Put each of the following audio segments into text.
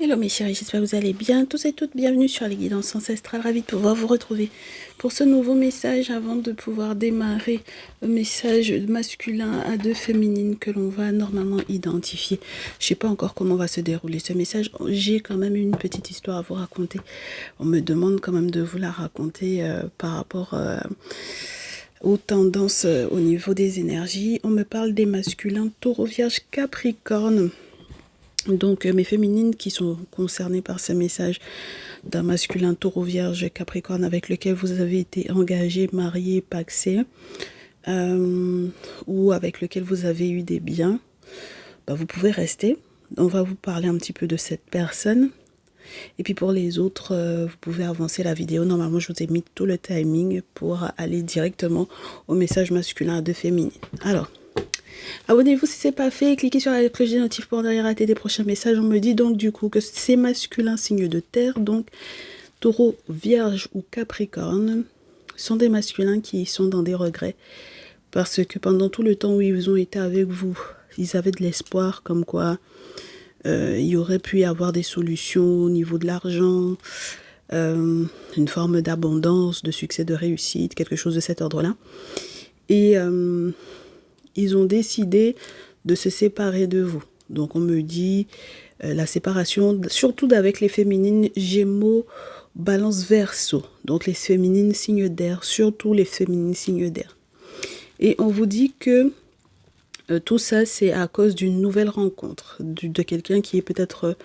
Hello mes chéris, j'espère que vous allez bien, tous et toutes, bienvenue sur les guidances ancestrales, ravi de pouvoir vous retrouver pour ce nouveau message avant de pouvoir démarrer le message masculin à deux féminines que l'on va normalement identifier. Je sais pas encore comment va se dérouler ce message, j'ai quand même une petite histoire à vous raconter, on me demande quand même de vous la raconter par rapport aux tendances au niveau des énergies. On me parle des masculins Taureau, Vierge, Capricorne. Donc mes féminines qui sont concernées par ce message d'un masculin Taureau, Vierge, Capricorne avec lequel vous avez été engagé, marié, paxé, ou avec lequel vous avez eu des biens, vous pouvez rester. On va vous parler un petit peu de cette personne. Et puis pour les autres, vous pouvez avancer la vidéo. Normalement, je vous ai mis tout le timing pour aller directement au message masculin à deux féminines. Alors, abonnez-vous si ce n'est pas fait, cliquez sur la cloche des notifs pour ne rater des prochains messages. On me dit donc du coup que c'est masculin signe de terre, donc Taureau, Vierge ou Capricorne sont des masculins qui sont dans des regrets parce que pendant tout le temps où ils ont été avec vous, ils avaient de l'espoir comme quoi il y aurait pu y avoir des solutions au niveau de l'argent, une forme d'abondance, de succès, de réussite, quelque chose de cet ordre-là. Et ils ont décidé de se séparer de vous. Donc on me dit la séparation, surtout avec les féminines Gémeaux, Balance, Verseau. Donc les féminines signes d'air, surtout les féminines signes d'air. Et on vous dit que tout ça, c'est à cause d'une nouvelle rencontre, de quelqu'un qui est peut-être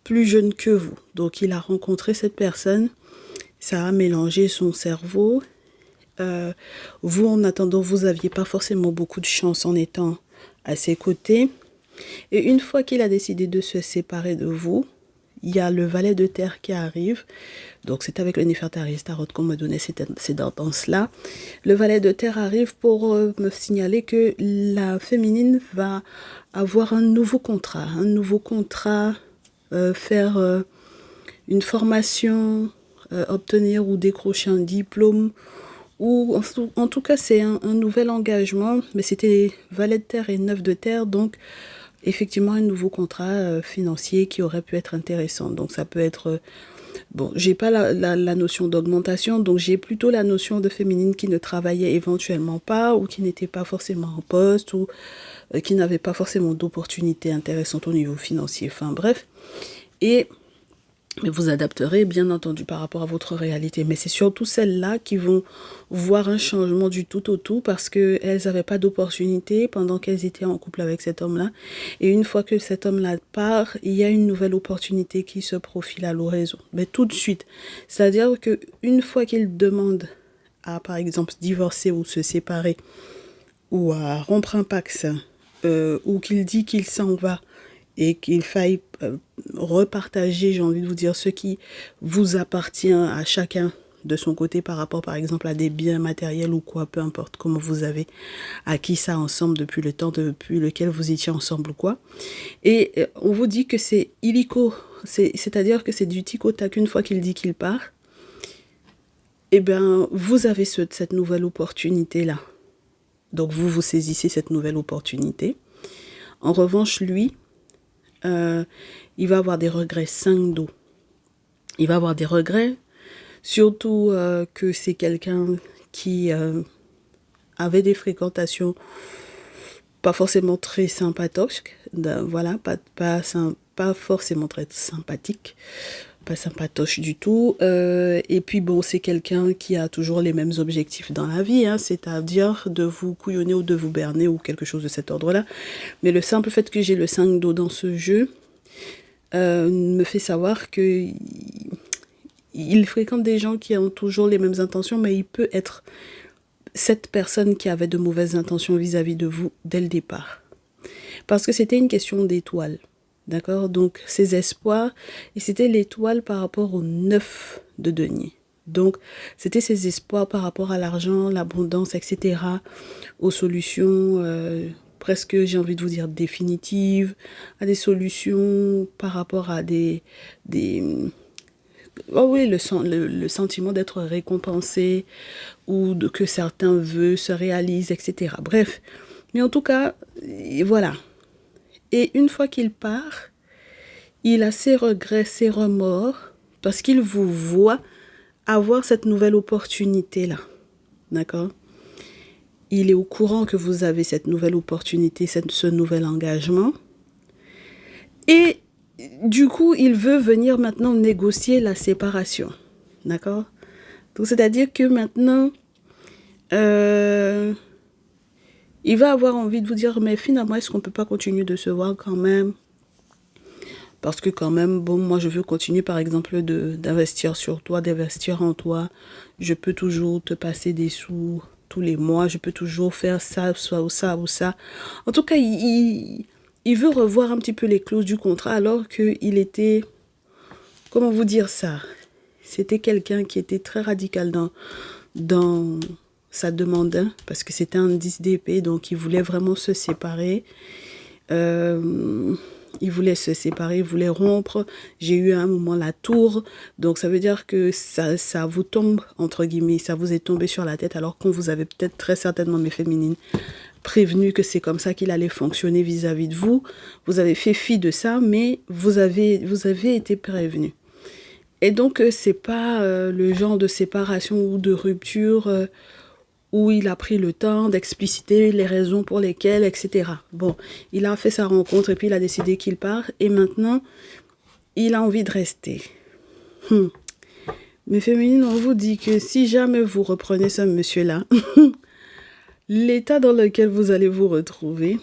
plus jeune que vous. Donc il a rencontré cette personne, ça a mélangé son cerveau. Vous, en attendant, vous n'aviez pas forcément beaucoup de chance en étant à ses côtés. Et une fois qu'il a décidé de se séparer de vous, il y a le valet de terre qui arrive. Donc c'est avec le Néfertari Tarot qu'on me donnait ces tendances-là. Le valet de terre arrive pour me signaler que la féminine va avoir un nouveau contrat. Faire une formation, obtenir ou décrocher un diplôme. Ou en tout cas c'est un nouvel engagement. Mais c'était valet de terre et neuf de terre, donc effectivement un nouveau contrat financier qui aurait pu être intéressant. Donc ça peut être bon, j'ai pas la notion d'augmentation, donc j'ai plutôt la notion de féminine qui ne travaillait éventuellement pas ou qui n'était pas forcément en poste ou qui n'avait pas forcément d'opportunités intéressantes au niveau financier. Enfin bref, et mais vous adapterez bien entendu par rapport à votre réalité. Mais c'est surtout celles-là qui vont voir un changement du tout au tout parce qu'elles n'avaient pas d'opportunité pendant qu'elles étaient en couple avec cet homme-là. Et une fois que cet homme-là part, il y a une nouvelle opportunité qui se profile à l'horizon. Mais tout de suite. C'est-à-dire qu'une fois qu'il demande à, par exemple, divorcer ou se séparer ou à rompre un pax ou qu'il dit qu'il s'en va, et qu'il faille repartager, j'ai envie de vous dire, ce qui vous appartient à chacun de son côté par rapport, par exemple, à des biens matériels ou quoi, peu importe comment vous avez acquis ça ensemble depuis le temps depuis lequel vous étiez ensemble ou quoi. Et on vous dit que c'est illico, c'est-à-dire que c'est du tic au tac une fois qu'il dit qu'il part. Eh bien, vous avez cette nouvelle opportunité-là. Donc, vous saisissez cette nouvelle opportunité. En revanche, lui, il va avoir des regrets 5 d'eau. Il va avoir des regrets, surtout que c'est quelqu'un qui avait des fréquentations pas forcément très sympatoches, voilà, pas forcément très sympathiques, pas sympatoche du tout. Et puis bon, c'est quelqu'un qui a toujours les mêmes objectifs dans la vie, hein, c'est-à-dire de vous couillonner ou de vous berner ou quelque chose de cet ordre-là. Mais le simple fait que j'ai le 5 d'eau dans ce jeu me fait savoir que il fréquente des gens qui ont toujours les mêmes intentions, mais il peut être cette personne qui avait de mauvaises intentions vis-à-vis de vous dès le départ. Parce que c'était une question d'étoile. D'accord? Donc, ses espoirs, et c'était l'étoile par rapport au 9 de denier. Donc, c'était ses espoirs par rapport à l'argent, l'abondance, etc., aux solutions presque, j'ai envie de vous dire, définitives, à des solutions par rapport à oh oui, le sentiment d'être récompensé ou que certains vœux se réalisent, etc. Bref, mais en tout cas, voilà. Et une fois qu'il part, Il a ses regrets, ses remords, parce qu'il vous voit avoir cette nouvelle opportunité-là. D'accord? Il est au courant que vous avez cette nouvelle opportunité, ce nouvel engagement. Et du coup, il veut venir maintenant négocier la séparation. D'accord? Donc, c'est-à-dire que maintenant, il va avoir envie de vous dire, mais finalement, est-ce qu'on ne peut pas continuer de se voir quand même? Parce que quand même, bon, moi, je veux continuer, par exemple, d'investir sur toi, d'investir en toi. Je peux toujours te passer des sous tous les mois. Je peux toujours faire ça, soit ou ça, ou ça. En tout cas, il veut revoir un petit peu les clauses du contrat alors qu'il était, comment vous dire ça? C'était quelqu'un qui était très radical dans sa demande, hein, parce que c'était un 10 d'épée, donc il voulait vraiment se séparer. Il voulait se séparer, il voulait rompre. J'ai eu à un moment la tour. Donc ça veut dire que ça vous tombe, entre guillemets, ça vous est tombé sur la tête alors qu'on vous avait peut-être très certainement, mes féminines, prévenu que c'est comme ça qu'il allait fonctionner vis-à-vis de vous. Vous avez fait fi de ça, mais vous avez été prévenu. Et donc, c'est pas le genre de séparation ou de rupture où il a pris le temps d'expliciter les raisons pour lesquelles, etc. Bon, il a fait sa rencontre et puis il a décidé qu'il part. Et maintenant, il a envie de rester. Mais féminines, on vous dit que si jamais vous reprenez ce monsieur-là, l'état dans lequel vous allez vous retrouver,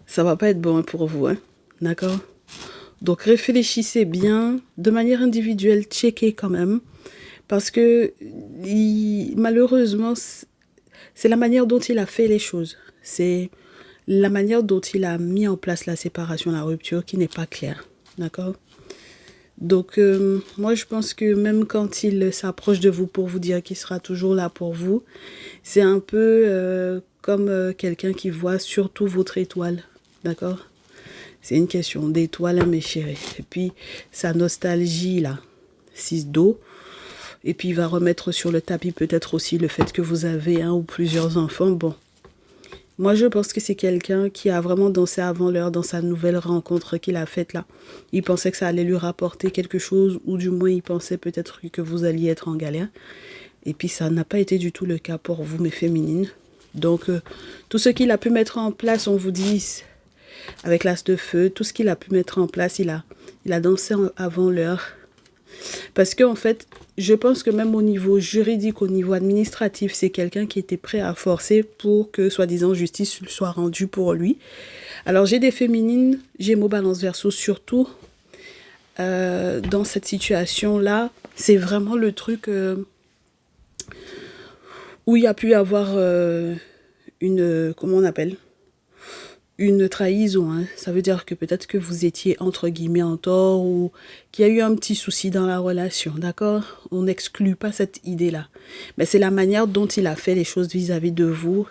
ça va pas être bon pour vous, hein? D'accord? Donc réfléchissez bien, de manière individuelle, checkez quand même. Parce que malheureusement, c'est la manière dont il a fait les choses. C'est la manière dont il a mis en place la séparation, la rupture qui n'est pas claire. D'accord? Donc, moi, je pense que même quand il s'approche de vous pour vous dire qu'il sera toujours là pour vous, c'est un peu comme quelqu'un qui voit surtout votre étoile. D'accord? C'est une question d'étoile, hein, mes chéris. Et puis, sa nostalgie, là, 6 d'eau. Et puis, il va remettre sur le tapis peut-être aussi le fait que vous avez un ou plusieurs enfants. Bon, moi, je pense que c'est quelqu'un qui a vraiment dansé avant l'heure dans sa nouvelle rencontre qu'il a faite là. Il pensait que ça allait lui rapporter quelque chose, ou du moins, il pensait peut-être que vous alliez être en galère. Et puis, ça n'a pas été du tout le cas pour vous, mes féminines. Donc, tout ce qu'il a pu mettre en place, on vous dit, avec l'as de feu, tout ce qu'il a pu mettre en place, il a dansé avant l'heure. Parce qu'en fait, je pense que même au niveau juridique, au niveau administratif, c'est quelqu'un qui était prêt à forcer pour que, soi-disant, justice soit rendue pour lui. Alors, j'ai des féminines, Gémeaux, Balance, Verseau, surtout dans cette situation-là. C'est vraiment le truc où il y a pu avoir une, comment on appelle, une trahison, hein. Ça veut dire que peut-être que vous étiez entre guillemets en tort ou qu'il y a eu un petit souci dans la relation, d'accord? On n'exclut pas cette idée-là. Mais c'est la manière dont il a fait les choses vis-à-vis de vous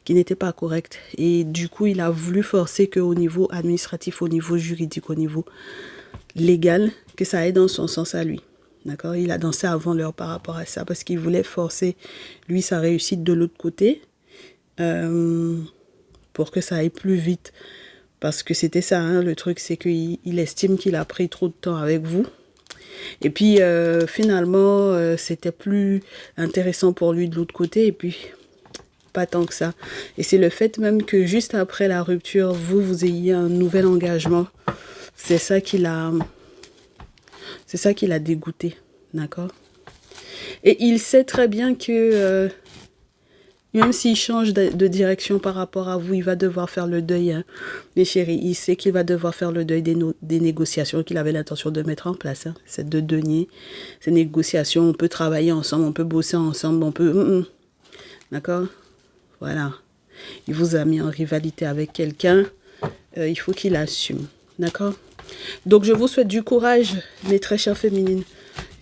qui n'était pas correcte. Et du coup, il a voulu forcer qu'au niveau administratif, au niveau juridique, au niveau légal, que ça aille dans son sens à lui. D'accord? Il a dansé avant l'heure par rapport à ça parce qu'il voulait forcer, lui, sa réussite de l'autre côté. Pour que ça aille plus vite. Parce que c'était ça, hein, le truc, c'est qu'il estime qu'il a pris trop de temps avec vous. Et puis, finalement, c'était plus intéressant pour lui de l'autre côté. Et puis, pas tant que ça. Et c'est le fait même que juste après la rupture, vous ayez un nouvel engagement. C'est ça qui l'a dégoûté. D'accord? Et il sait très bien que même s'il change de direction par rapport à vous, il va devoir faire le deuil, hein. Mes chéris, il sait qu'il va devoir faire le deuil des négociations qu'il avait l'intention de mettre en place, hein. C'est de denier, ces négociations, on peut travailler ensemble, on peut bosser ensemble, on peut... D'accord? Voilà. Il vous a mis en rivalité avec quelqu'un, il faut qu'il assume. D'accord? Donc, je vous souhaite du courage, mes très chères féminines.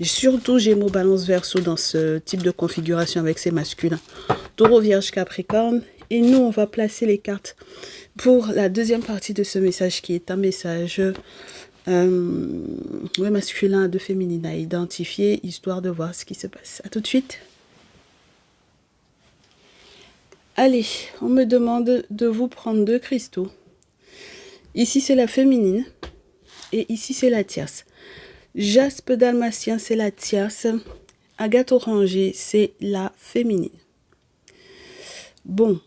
Surtout Gémeaux, Balance, Verseau dans ce type de configuration avec ces masculins. Taureau, Vierge, Capricorne. Et nous, on va placer les cartes pour la deuxième partie de ce message qui est un message masculin de féminine à identifier, histoire de voir ce qui se passe. À tout de suite. Allez, on me demande de vous prendre 2 cristaux. Ici, c'est la féminine. et ici c'est la tierce. Jaspe dalmatien, c'est la tierce. Agate orangée, c'est la féminine. Bon,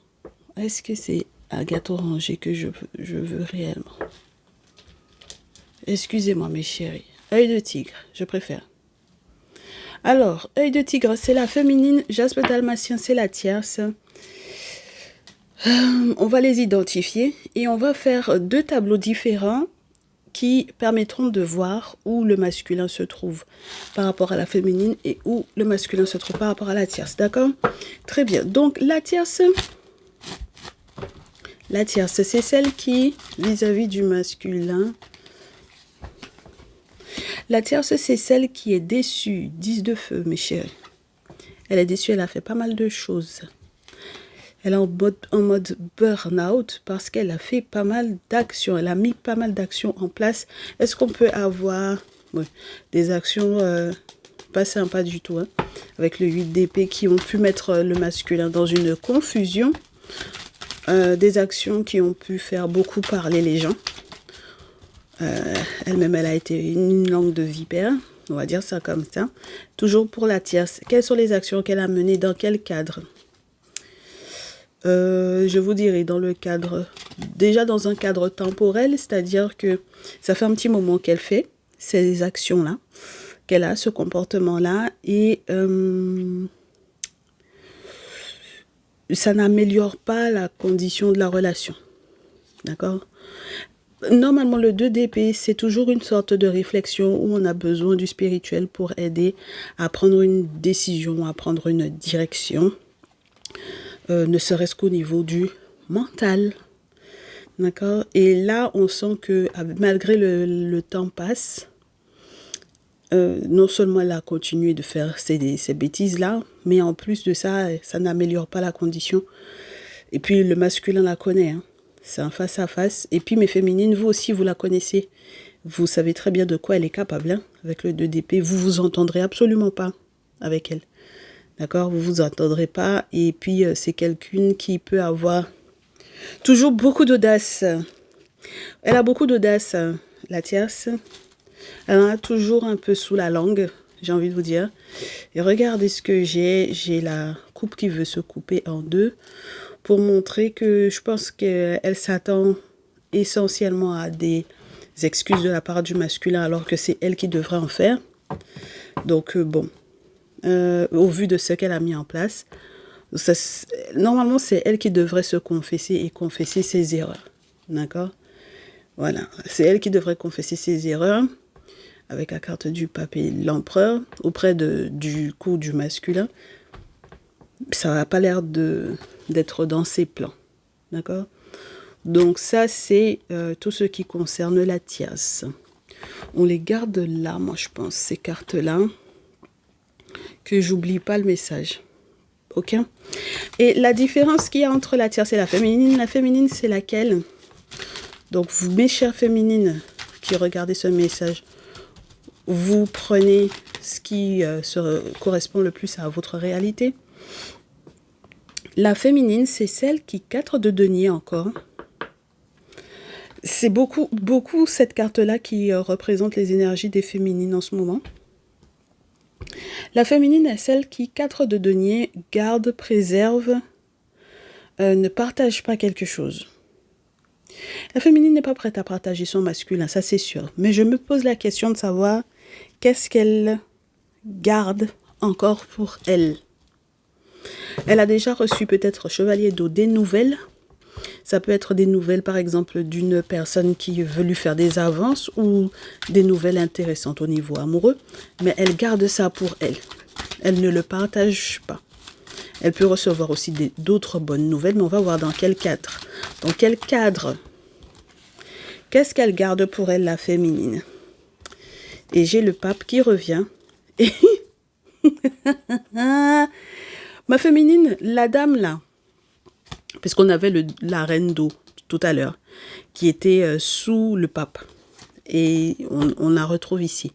est-ce que c'est agate orangée que je veux réellement? Excusez-moi mes chéris. Œil de tigre, je préfère. Alors, œil de tigre, c'est la féminine. Jaspe dalmatien, c'est la tierce. On va les identifier et on va faire 2 tableaux différents qui permettront de voir où le masculin se trouve par rapport à la féminine et où le masculin se trouve par rapport à la tierce. D'accord? Très bien. Donc, la tierce, c'est celle qui, vis-à-vis du masculin, la tierce, c'est celle qui est déçue. 10 de feu, mes chéris. Elle est déçue, elle a fait pas mal de choses. Elle est en mode burn-out parce qu'elle a fait pas mal d'actions. Elle a mis pas mal d'actions en place. Est-ce qu'on peut avoir des actions pas sympas du tout, hein, avec le 8 d'épée qui ont pu mettre le masculin dans une confusion. Des actions qui ont pu faire beaucoup parler les gens. Elle-même, elle a été une langue de vipère. On va dire ça comme ça. Toujours pour la tierce. Quelles sont les actions qu'elle a menées? Dans quel cadre? Je vous dirais dans le cadre, déjà dans un cadre temporel, c'est-à-dire que ça fait un petit moment qu'elle fait ces actions-là, qu'elle a ce comportement-là, et ça n'améliore pas la condition de la relation. D'accord? Normalement, le 2 d'épée, c'est toujours une sorte de réflexion où on a besoin du spirituel pour aider à prendre une décision, à prendre une direction. Ne serait-ce qu'au niveau du mental. D'accord? Et là, on sent que malgré le temps passe, non seulement elle a continué de faire ces bêtises-là, mais en plus de ça, ça n'améliore pas la condition. Et puis, le masculin la connaît. Hein. C'est un face-à-face. Et puis, mes féminines, vous aussi, vous la connaissez. Vous savez très bien de quoi elle est capable. Hein, avec le 2 d'épée, vous vous entendrez absolument pas avec elle. D'accord? Vous vous entendrez pas. Et puis, c'est quelqu'un qui peut avoir toujours beaucoup d'audace. Elle a beaucoup d'audace, la tierce. Elle en a toujours un peu sous la langue, j'ai envie de vous dire. Et regardez ce que j'ai. J'ai la coupe qui veut se couper en 2 pour montrer que je pense qu'elle s'attend essentiellement à des excuses de la part du masculin alors que c'est elle qui devrait en faire. Donc, bon. Au vu de ce qu'elle a mis en place, normalement c'est elle qui devrait se confesser et confesser ses erreurs. D'accord? Voilà, c'est elle qui devrait confesser ses erreurs avec la carte du pape et l'empereur auprès du coup du masculin. Ça n'a pas l'air d'être dans ses plans. D'accord? Donc ça c'est tout ce qui concerne la tierce. On les garde là, moi je pense, ces cartes-là. Que j'oublie pas le message. Ok? Et la différence qu'il y a entre la tierce et la féminine, c'est laquelle? Donc, vous, mes chères féminines qui regardez ce message, vous prenez ce qui correspond le plus à votre réalité. La féminine, c'est celle qui, 4 de denier encore. C'est beaucoup cette carte-là qui représente les énergies des féminines en ce moment. La féminine est celle qui, 4 de denier, garde, préserve, ne partage pas quelque chose. La féminine n'est pas prête à partager son masculin, ça c'est sûr. Mais je me pose la question de savoir qu'est-ce qu'elle garde encore pour elle. Elle a déjà reçu peut-être chevalier d'eau des nouvelles. Ça peut être des nouvelles par exemple d'une personne qui veut lui faire des avances ou des nouvelles intéressantes au niveau amoureux. Mais elle garde ça pour elle. Elle ne le partage pas. Elle peut recevoir aussi d'autres bonnes nouvelles, mais on va voir dans quel cadre. Dans quel cadre? Qu'est-ce qu'elle garde pour elle, la féminine? Et j'ai le pape qui revient. Et ma féminine, la dame là, puisqu'on avait la reine d'eau tout à l'heure, qui était sous le pape. Et on la retrouve ici.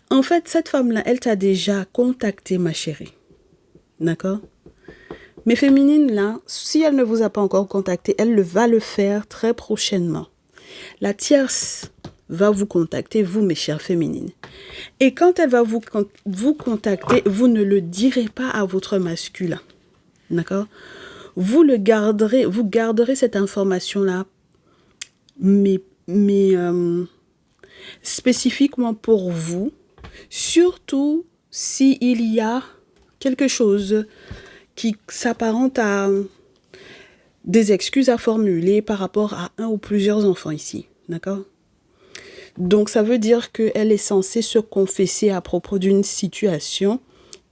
En fait, cette femme-là, elle t'a déjà contacté, ma chérie. D'accord? Mais féminine, là, si elle ne vous a pas encore contacté, elle va le faire très prochainement. La tierce va vous contacter, vous, mes chères féminines. Et quand elle va vous contacter, vous ne le direz pas à votre masculin. D'accord? Vous garderez cette information-là, mais spécifiquement pour vous, surtout s'il y a quelque chose qui s'apparente à des excuses à formuler par rapport à un ou plusieurs enfants ici. D'accord? Donc, ça veut dire qu'elle est censée se confesser à propos d'une situation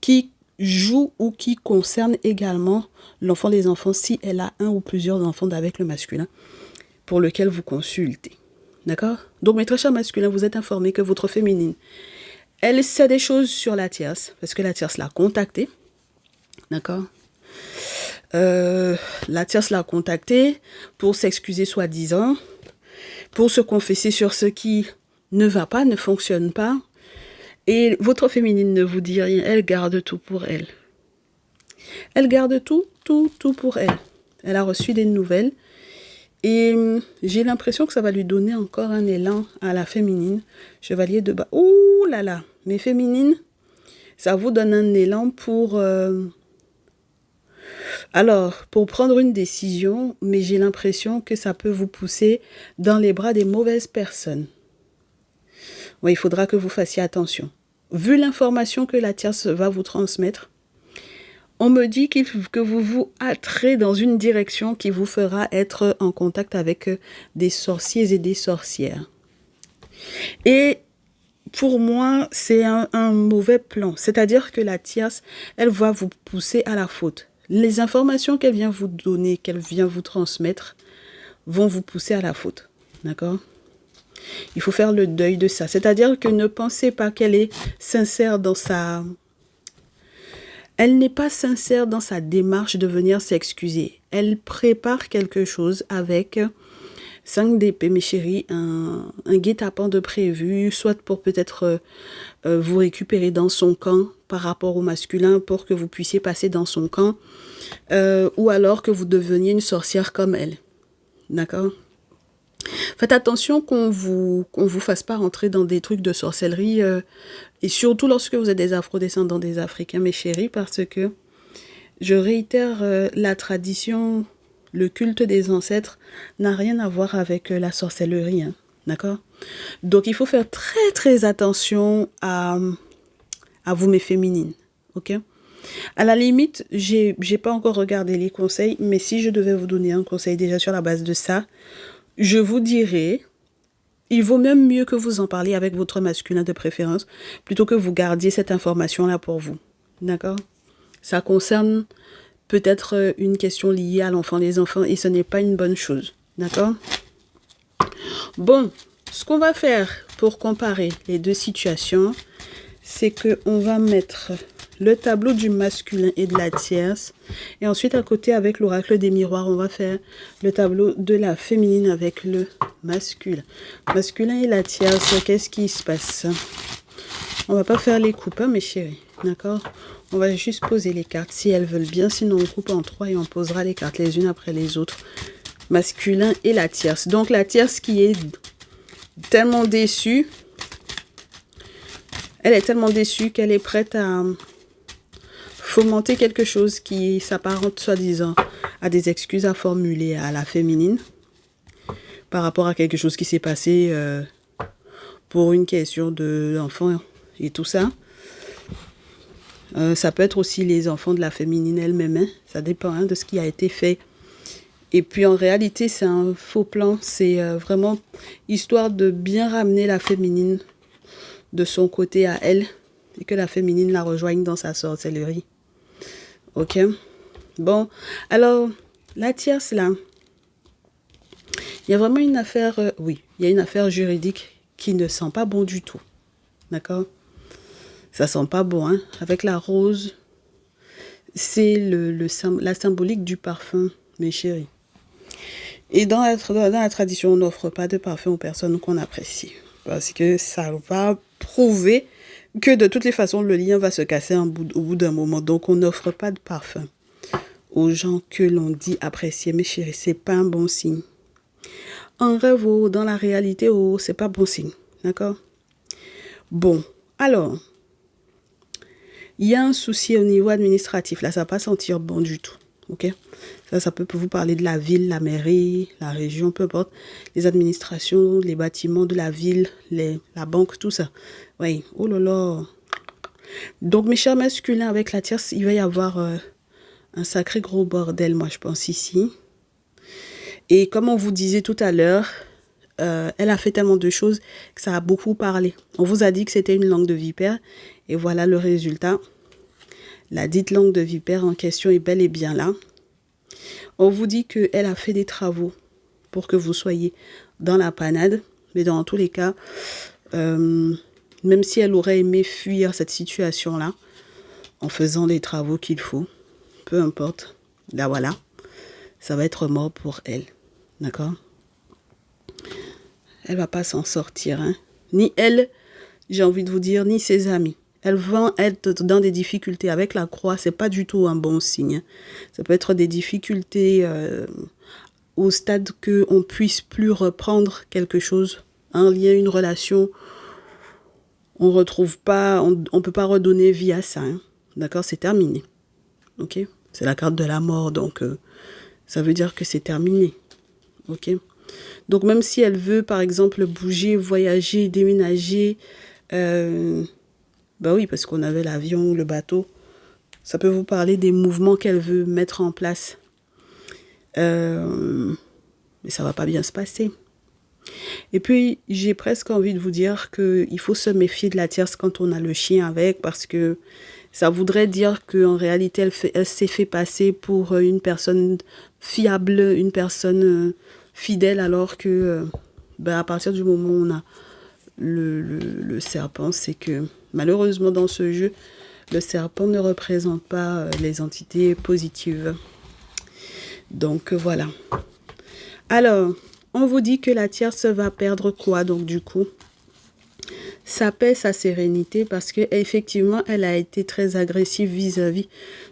qui joue ou qui concerne également l'enfant des enfants si elle a un ou plusieurs enfants avec le masculin pour lequel vous consultez. D'accord? Donc, mes très chers masculins, vous êtes informés que votre féminine, elle sait des choses sur la tierce parce que la tierce l'a contactée. D'accord? La tierce l'a contactée pour s'excuser soi-disant, pour se confesser sur ce qui ne va pas, ne fonctionne pas. Et votre féminine ne vous dit rien, elle garde tout pour elle. Elle garde tout pour elle. Elle a reçu des nouvelles et j'ai l'impression que ça va lui donner encore un élan à la féminine. Chevalier de bas. Ouh là là, mes féminines, ça vous donne un élan pour prendre une décision, mais j'ai l'impression que ça peut vous pousser dans les bras des mauvaises personnes. Ouais, il faudra que vous fassiez attention. Vu l'information que la tierce va vous transmettre, on me dit que vous vous hâterez dans une direction qui vous fera être en contact avec des sorciers et des sorcières. Et pour moi, c'est un mauvais plan. C'est-à-dire que la tierce, elle va vous pousser à la faute. Les informations qu'elle vient vous donner, qu'elle vient vous transmettre, vont vous pousser à la faute. D'accord ? Il faut faire le deuil de ça. C'est-à-dire que ne pensez pas qu'elle est sincère dans sa... Elle n'est pas sincère dans sa démarche de venir s'excuser. Elle prépare quelque chose avec 5 d'épée, mes chéris, un guet-apens de prévu, soit pour peut-être vous récupérer dans son camp par rapport au masculin pour que vous puissiez passer dans son camp, ou alors que vous deveniez une sorcière comme elle. D'accord ? Faites attention qu'on vous fasse pas rentrer dans des trucs de sorcellerie, et surtout lorsque vous êtes des afro-descendants des Africains, mes chéris, parce que, je réitère, la tradition, le culte des ancêtres n'a rien à voir avec la sorcellerie, hein, d'accord? Donc, il faut faire très, très attention à vous, mes féminines, ok? À la limite, j'ai pas encore regardé les conseils, mais si je devais vous donner un conseil déjà sur la base de ça, je vous dirais, il vaut même mieux que vous en parliez avec votre masculin de préférence, plutôt que vous gardiez cette information-là pour vous. D'accord? Ça concerne peut-être une question liée à l'enfant des enfants et ce n'est pas une bonne chose. D'accord? Bon, ce qu'on va faire pour comparer les deux situations, c'est qu'on va mettre le tableau du masculin et de la tierce. Et ensuite, à côté, avec l'oracle des miroirs, on va faire le tableau de la féminine avec le masculin. Masculin et la tierce, qu'est-ce qui se passe? On va pas faire les coupes, hein, mes chéris. D'accord? On va juste poser les cartes si elles veulent bien. Sinon, on coupe en 3 et on posera les cartes les unes après les autres. Masculin et la tierce. Donc, la tierce qui est tellement déçue. Elle est tellement déçue qu'elle est prête à fomenter quelque chose qui s'apparente soi-disant à des excuses à formuler à la féminine par rapport à quelque chose qui s'est passé pour une question de l'enfant et tout ça. Ça peut être aussi les enfants de la féminine elle-même, hein. Ça dépend, hein, de ce qui a été fait. Et puis en réalité, c'est un faux plan. C'est vraiment histoire de bien ramener la féminine de son côté à elle et que la féminine la rejoigne dans sa sorcellerie. Ok? Bon, alors, la tierce là, il y a vraiment une affaire, oui, il y a une affaire juridique qui ne sent pas bon du tout. D'accord? Ça sent pas bon, hein? Avec la rose, c'est la symbolique du parfum, mes chéris. Et dans la tradition, on n'offre pas de parfum aux personnes qu'on apprécie. Parce que ça va prouver que de toutes les façons, le lien va se casser au bout d'un moment. Donc, on n'offre pas de parfum aux gens que l'on dit apprécier. Mes chéris, c'est pas un bon signe. en rêve ou dans la réalité, oh, c'est pas bon signe. D'accord? Bon, alors, il y a un souci au niveau administratif. Là, ça va pas sentir bon du tout. Ok? Ça peut vous parler de la ville, la mairie, la région, peu importe. Les administrations, les bâtiments de la ville, la banque, tout ça. Oui, oh là là. Donc, mes chers masculins, avec la tierce, il va y avoir un sacré gros bordel, moi, je pense, ici. Et comme on vous disait tout à l'heure, elle a fait tellement de choses que ça a beaucoup parlé. On vous a dit que c'était une langue de vipère. Et voilà le résultat. La dite langue de vipère en question est bel et bien là. On vous dit qu'elle a fait des travaux pour que vous soyez dans la panade. Mais dans tous les cas, même si elle aurait aimé fuir cette situation-là, en faisant les travaux qu'il faut, peu importe, là voilà, ça va être mort pour elle. D'accord? Elle va pas s'en sortir. Hein. Ni elle, j'ai envie de vous dire, ni ses amis. Elles vont être dans des difficultés. Avec la croix, c'est pas du tout un bon signe. Ça peut être des difficultés au stade qu'on puisse plus reprendre quelque chose, un lien, une relation. On retrouve pas, on peut pas redonner vie à ça. Hein. D'accord, c'est terminé. Ok, c'est la carte de la mort, donc ça veut dire que c'est terminé. Ok. Donc même si elle veut, par exemple, bouger, voyager, déménager. Bah oui, parce qu'on avait l'avion ou le bateau. Ça peut vous parler des mouvements qu'elle veut mettre en place. Mais ça va pas bien se passer. Et puis, j'ai presque envie de vous dire qu'il faut se méfier de la tierce quand on a le chien avec, parce que ça voudrait dire qu'en réalité, elle s'est fait passer pour une personne fiable, une personne fidèle, alors que à partir du moment où on a le serpent, c'est que malheureusement dans ce jeu, le serpent ne représente pas les entités positives. Donc voilà. Alors, on vous dit que la tierce va perdre quoi donc du coup? Sa paix, sa sérénité, parce qu'effectivement, elle a été très agressive vis-à-vis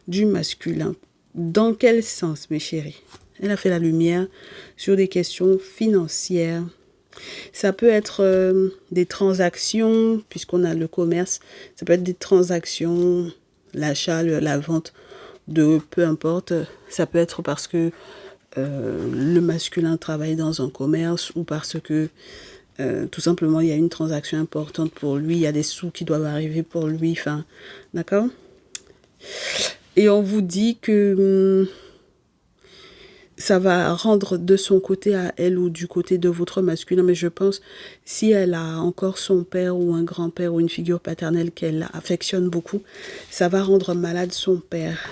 du masculin. Dans quel sens, mes chéris? Elle a fait la lumière sur des questions financières. Ça peut être des transactions, puisqu'on a le commerce. Ça peut être des transactions, l'achat, la vente de peu importe. Ça peut être parce que le masculin travaille dans un commerce ou parce que tout simplement il y a une transaction importante pour lui. Il y a des sous qui doivent arriver pour lui. Enfin, d'accord? Et on vous dit que ça va rendre de son côté à elle ou du côté de votre masculin, mais je pense si elle a encore son père ou un grand-père ou une figure paternelle qu'elle affectionne beaucoup, ça va rendre malade son père.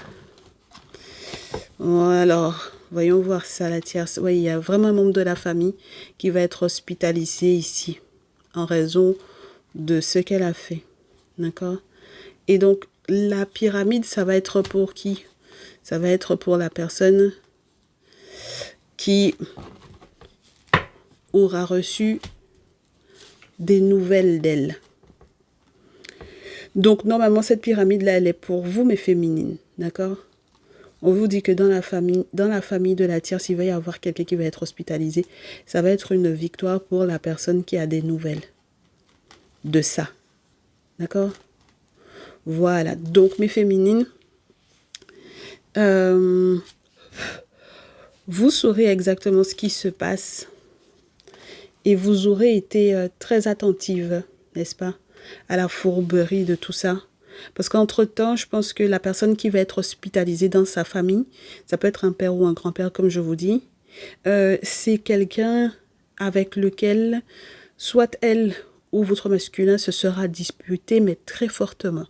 Alors, voyons voir ça, la tierce. Oui, il y a vraiment un membre de la famille qui va être hospitalisé ici, en raison de ce qu'elle a fait. D'accord? Et donc, la pyramide, ça va être pour qui? Ça va être pour la personne qui aura reçu des nouvelles d'elle. Donc, normalement, cette pyramide-là, elle est pour vous, mais féminine. D'accord? On vous dit que dans la famille de la tierce, il va y avoir quelqu'un qui va être hospitalisé. Ça va être une victoire pour la personne qui a des nouvelles de ça. D'accord? Voilà. Donc, mes féminines, vous saurez exactement ce qui se passe et vous aurez été très attentive, n'est-ce pas, à la fourberie de tout ça. Parce qu'entre-temps, je pense que la personne qui va être hospitalisée dans sa famille, ça peut être un père ou un grand-père, comme je vous dis, c'est quelqu'un avec lequel, soit elle ou votre masculin se sera disputé, mais très fortement.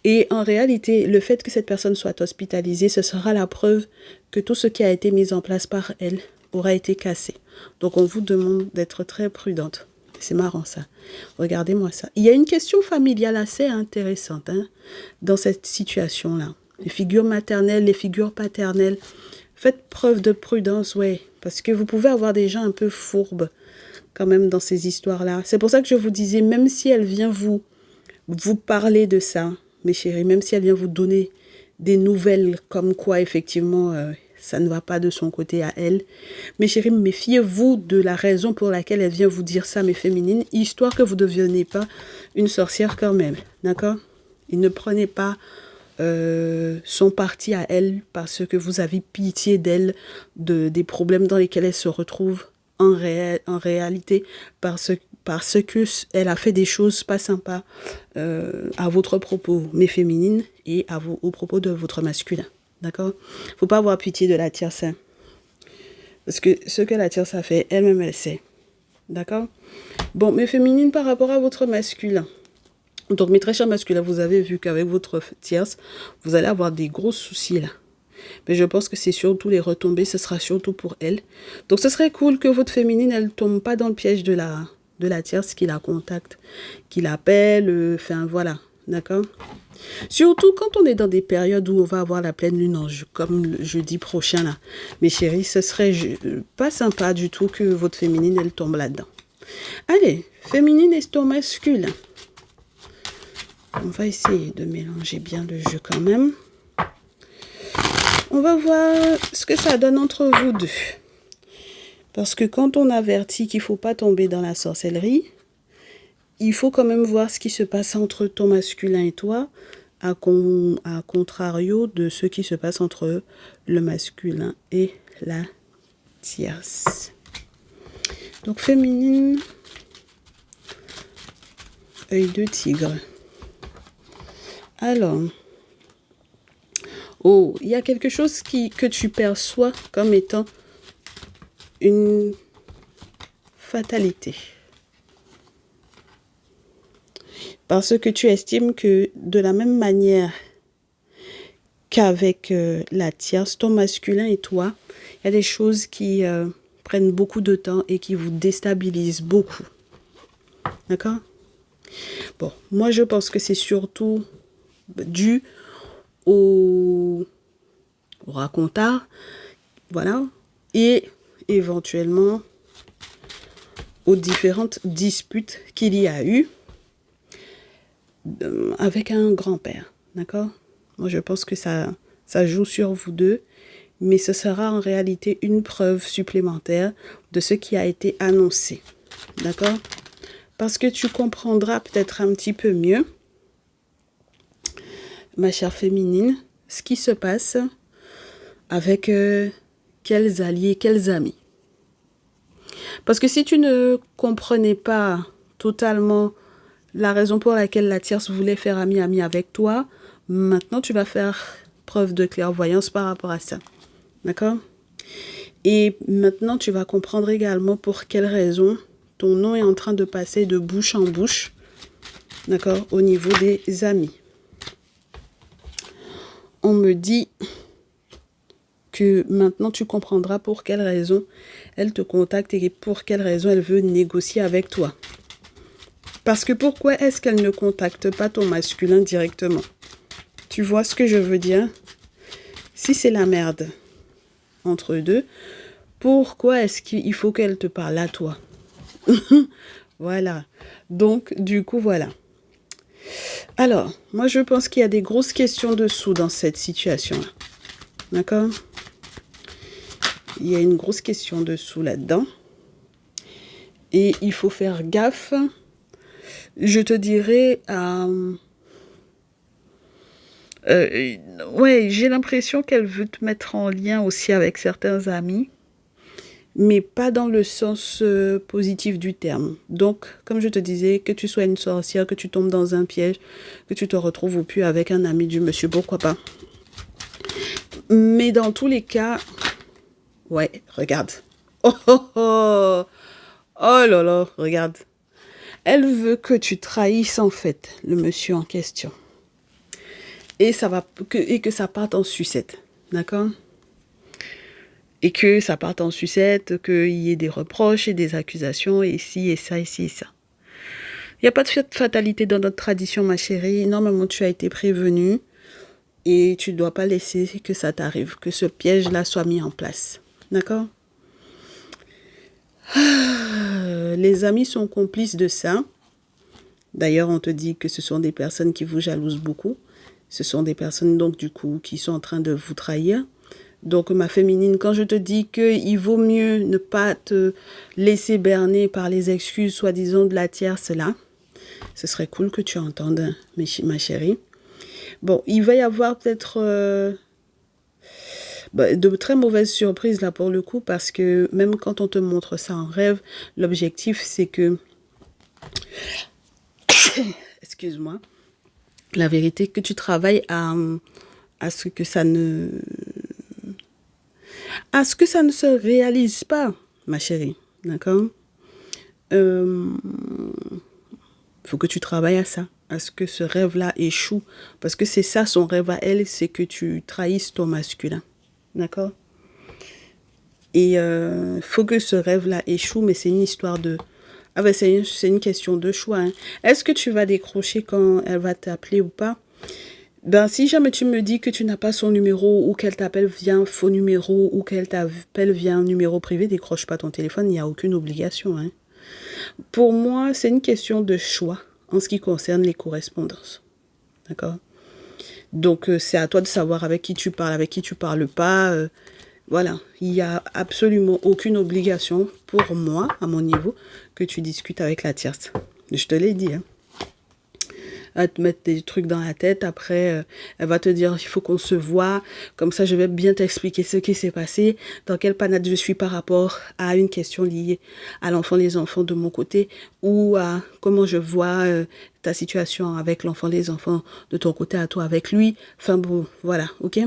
Et en réalité, le fait que cette personne soit hospitalisée, ce sera la preuve que tout ce qui a été mis en place par elle aura été cassé. Donc, on vous demande d'être très prudente. C'est marrant ça. Regardez-moi ça. Il y a une question familiale assez intéressante dans cette situation-là. Les figures maternelles, les figures paternelles. Faites preuve de prudence, ouais. Parce que vous pouvez avoir des gens un peu fourbes quand même dans ces histoires-là. C'est pour ça que je vous disais, même si elle vient vous parler de ça, mes chéris, même si elle vient vous donner des nouvelles comme quoi, effectivement, ça ne va pas de son côté à elle. Mes chéris, méfiez-vous de la raison pour laquelle elle vient vous dire ça, mes féminines, histoire que vous ne deveniez pas une sorcière quand même, d'accord? Et ne prenez pas son parti à elle parce que vous avez pitié d'elle, des problèmes dans lesquels elle se retrouve en réalité, parce que elle a fait des choses pas sympas à votre propos, mes féminines, et au propos de votre masculin. D'accord? Faut pas avoir pitié de la tierce. Hein. Parce que ce que la tierce a fait, elle-même, elle sait. D'accord? Bon, mes féminines, par rapport à votre masculin. Donc, mes très chers masculins, vous avez vu qu'avec votre tierce, vous allez avoir des gros soucis là. Mais je pense que c'est surtout les retombées, ce sera surtout pour elle. Donc, ce serait cool que votre féminine, elle ne tombe pas dans le piège de la tierce qui la contacte, qui l'appelle, enfin voilà, d'accord? Surtout quand on est dans des périodes où on va avoir la pleine lune, comme le jeudi prochain là. Mes chéris, ce serait pas sympa du tout que votre féminine, elle tombe là-dedans. Allez, féminine et ton masculin. On va essayer de mélanger bien le jeu quand même. On va voir ce que ça donne entre vous deux. Parce que quand on avertit qu'il ne faut pas tomber dans la sorcellerie, il faut quand même voir ce qui se passe entre ton masculin et toi, à contrario de ce qui se passe entre le masculin et la tierce. Donc féminine, œil de tigre. Alors, oh, il y a quelque chose que tu perçois comme étant une fatalité. Parce que tu estimes que de la même manière qu'avec la tierce, ton masculin et toi, il y a des choses qui prennent beaucoup de temps et qui vous déstabilisent beaucoup. D'accord? Bon, moi je pense que c'est surtout dû au racontard, voilà, et éventuellement aux différentes disputes qu'il y a eu avec un grand-père, d'accord? Moi, je pense que ça joue sur vous deux, mais ce sera en réalité une preuve supplémentaire de ce qui a été annoncé, d'accord? Parce que tu comprendras peut-être un petit peu mieux, ma chère féminine, ce qui se passe avec quels alliés, quels amis. Parce que si tu ne comprenais pas totalement la raison pour laquelle la tierce voulait faire ami-ami avec toi, maintenant tu vas faire preuve de clairvoyance par rapport à ça. D'accord? Et maintenant tu vas comprendre également pour quelle raison ton nom est en train de passer de bouche en bouche. D'accord? Au niveau des amis. On me dit que maintenant tu comprendras pour quelle raison elle te contacte et pour quelle raison elle veut négocier avec toi. Parce que pourquoi est-ce qu'elle ne contacte pas ton masculin directement? Tu vois ce que je veux dire? Si c'est la merde entre eux deux, pourquoi est-ce qu'il faut qu'elle te parle à toi? Voilà. Donc, du coup, voilà. Alors, moi, je pense qu'il y a des grosses questions dessous dans cette situation-là. D'accord? Il y a une grosse question dessous là-dedans. Et il faut faire gaffe. Je te dirais ouais, j'ai l'impression qu'elle veut te mettre en lien aussi avec certains amis, mais pas dans le sens positif du terme. Donc, comme je te disais, que tu sois une sorcière, que tu tombes dans un piège, que tu te retrouves au puits avec un ami du monsieur, pourquoi pas. Mais dans tous les cas, ouais, regarde. Oh, oh, oh. Oh là là, regarde. Elle veut que tu trahisses en fait le monsieur en question. Et que ça parte en sucette. D'accord? Et que ça parte en sucette, qu'il y ait des reproches et des accusations, et ci, et ça, et ci, et ça. Il n'y a pas de fatalité dans notre tradition, ma chérie. Normalement, tu as été prévenue. Et tu ne dois pas laisser que ça t'arrive, que ce piège-là soit mis en place. D'accord? Les amis sont complices de ça. D'ailleurs, on te dit que ce sont des personnes qui vous jalousent beaucoup. Ce sont des personnes, donc, du coup, qui sont en train de vous trahir. Donc, ma féminine, quand je te dis qu'il vaut mieux ne pas te laisser berner par les excuses soi-disant de la tierce là, ce serait cool que tu entendes, ma chérie. Bon, il va y avoir peut-être de très mauvaises surprises là pour le coup, parce que même quand on te montre ça en rêve, l'objectif c'est que, excuse-moi, la vérité que tu travailles à ce que ça ne se réalise pas, ma chérie, d'accord? Faut que tu travailles à ça, à ce que ce rêve-là échoue, parce que c'est ça son rêve à elle, c'est que tu trahisses ton masculin, d'accord? Et faut que ce rêve-là échoue, mais c'est une histoire de... Ah ben c'est une question de choix, hein. Est-ce que tu vas décrocher quand elle va t'appeler ou pas? Ben, si jamais tu me dis que tu n'as pas son numéro ou qu'elle t'appelle via un faux numéro ou qu'elle t'appelle via un numéro privé, décroche pas ton téléphone, il n'y a aucune obligation, hein. Pour moi, c'est une question de choix en ce qui concerne les correspondances. D'accord? Donc, c'est à toi de savoir avec qui tu parles pas. Voilà, il n'y a absolument aucune obligation pour moi, à mon niveau, que tu discutes avec la tierce. Je te l'ai dit, hein. À te mettre des trucs dans la tête. Après, elle va te dire, il faut qu'on se voit. Comme ça, je vais bien t'expliquer ce qui s'est passé, dans quelle panade je suis par rapport à une question liée à l'enfant, les enfants de mon côté, ou à comment je vois ta situation avec l'enfant, les enfants de ton côté à toi avec lui. Enfin bon, voilà, ok?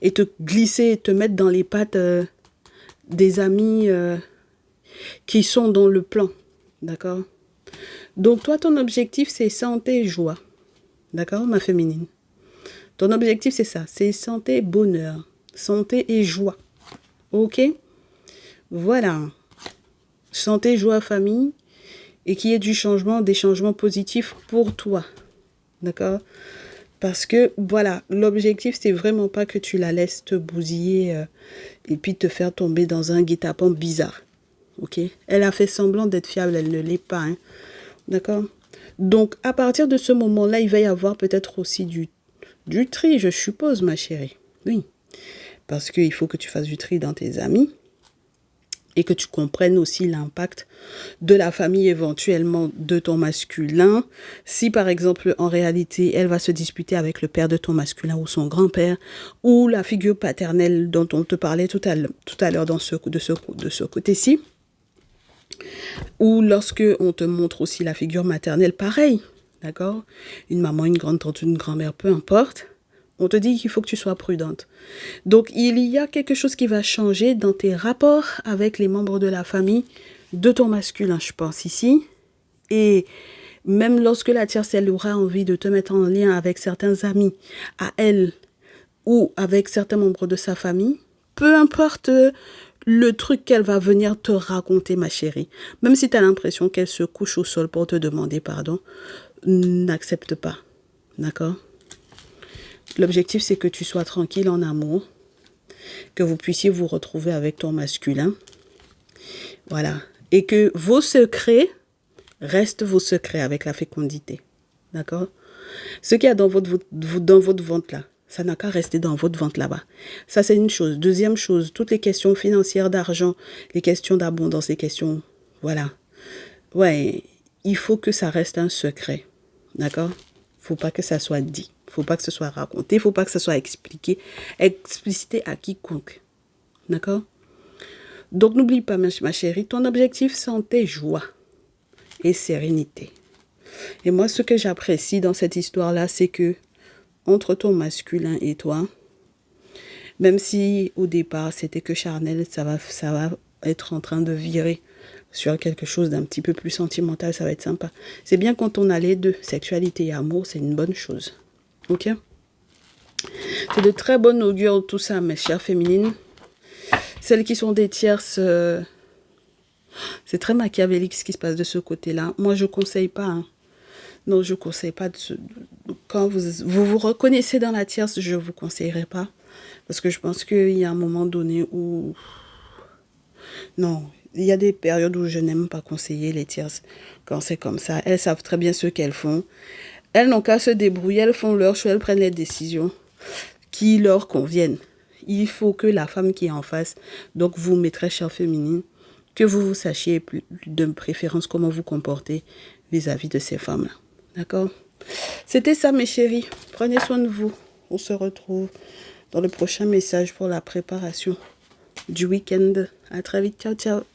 Et te glisser, te mettre dans les pattes des amis qui sont dans le plan, d'accord? Donc toi, ton objectif, c'est santé et joie. D'accord, ma féminine? Ton objectif, c'est ça. C'est santé, bonheur. Santé et joie. Ok? Voilà. Santé, joie, famille. Et qu'il y ait du changement, des changements positifs pour toi. D'accord? Parce que, voilà, l'objectif, c'est vraiment pas que tu la laisses te bousiller et puis te faire tomber dans un guet-apens bizarre. Ok? Elle a fait semblant d'être fiable, elle ne l'est pas, hein. D'accord? Donc, à partir de ce moment-là, il va y avoir peut-être aussi du tri, je suppose, ma chérie. Oui. Parce qu'il faut que tu fasses du tri dans tes amis et que tu comprennes aussi l'impact de la famille éventuellement de ton masculin. Si par exemple, en réalité, elle va se disputer avec le père de ton masculin ou son grand-père ou la figure paternelle dont on te parlait tout à l'heure de ce côté-ci. Ou lorsque on te montre aussi la figure maternelle, pareil, d'accord? Une maman, une grande tante, une grand-mère, peu importe. On te dit qu'il faut que tu sois prudente. Donc, il y a quelque chose qui va changer dans tes rapports avec les membres de la famille de ton masculin, je pense, ici. Et même lorsque la tierce, elle aura envie de te mettre en lien avec certains amis à elle ou avec certains membres de sa famille, peu importe le truc qu'elle va venir te raconter, ma chérie, même si tu as l'impression qu'elle se couche au sol pour te demander pardon, n'accepte pas. D'accord? L'objectif, c'est que tu sois tranquille en amour, que vous puissiez vous retrouver avec ton masculin. Voilà. Et que vos secrets restent vos secrets avec la fécondité. D'accord? Ce qu'il y a dans votre ventre là, ça n'a qu'à rester dans votre ventre là-bas. Ça, c'est une chose. Deuxième chose, toutes les questions financières, d'argent, les questions d'abondance, les questions... Voilà. Ouais, il faut que ça reste un secret. D'accord? Faut pas que ça soit dit. Faut pas que ce soit raconté. Faut pas que ce soit expliqué, explicité à quiconque. D'accord? Donc, n'oublie pas, ma chérie, ton objectif, santé, joie et sérénité. Et moi, ce que j'apprécie dans cette histoire-là, c'est que entre ton masculin et toi, même si au départ c'était que charnel, ça va être en train de virer sur quelque chose d'un petit peu plus sentimental, ça va être sympa. C'est bien quand on a les deux, sexualité et amour, c'est une bonne chose. Ok? C'est de très bonne augure tout ça, mes chères féminines. Celles qui sont des tierces, c'est très machiavélique ce qui se passe de ce côté-là. Moi, je conseille pas, hein. Non, je ne conseille pas quand vous reconnaissez dans la tierce, je ne vous conseillerais pas. Parce que je pense qu'il y a un moment donné où... Non, il y a des périodes où je n'aime pas conseiller les tierces quand c'est comme ça. Elles savent très bien ce qu'elles font. Elles n'ont qu'à se débrouiller, elles font leur choix, elles prennent les décisions qui leur conviennent. il faut que la femme qui est en face, donc vous, maîtresse chère féminine, que vous sachiez de préférence comment vous comporter vis-à-vis de ces femmes-là. D'accord? C'était ça, mes chéris. Prenez soin de vous. On se retrouve dans le prochain message pour la préparation du week-end. À très vite. Ciao, ciao.